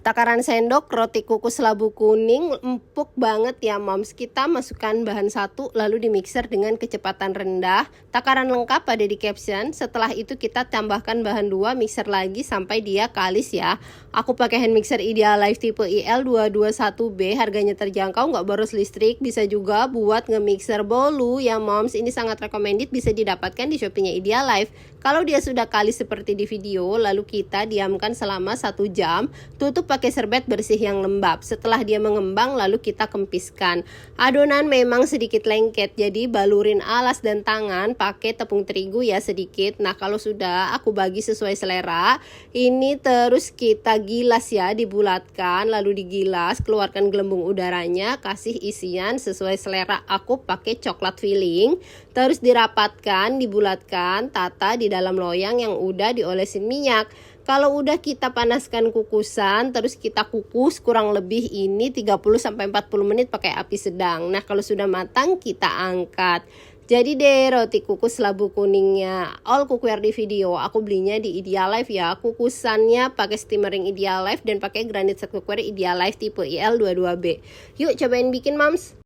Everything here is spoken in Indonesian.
Takaran sendok roti kukus labu kuning, empuk banget ya moms. Kita masukkan bahan satu lalu di mixer dengan kecepatan rendah. Takaran lengkap ada di caption. Setelah itu kita tambahkan bahan 2, mixer lagi sampai dia kalis ya. Aku pakai hand mixer Idealife tipe IL221B, harganya terjangkau, nggak boros listrik. Bisa juga buat nge-mixer bolu ya moms. Ini sangat recommended, bisa didapatkan di Shopee-nya Idealife. Kalau dia sudah kalis seperti di video, lalu kita diamkan selama 1 jam. Tutup pakai serbet bersih yang lembab. Setelah dia mengembang lalu kita kempiskan. Adonan memang sedikit lengket, jadi balurin alas dan tangan pakai tepung terigu ya sedikit. Nah kalau sudah aku bagi sesuai selera. Ini terus kita gilas ya, dibulatkan lalu digilas, keluarkan gelembung udaranya, kasih isian sesuai selera. Aku pakai coklat filling, terus dirapatkan, dibulatkan, tata di dalam loyang yang udah diolesin minyak. Kalau udah kita panaskan kukusan, terus kita kukus kurang lebih ini 30-40 menit pakai api sedang. Nah kalau sudah matang kita angkat. Jadi deh roti kukus labu kuningnya all cookware di video. Aku belinya di Idealife ya. Kukusannya pakai steamer ring Idealife dan pakai granit set cookware Idealife tipe IL22B. Yuk cobain bikin moms.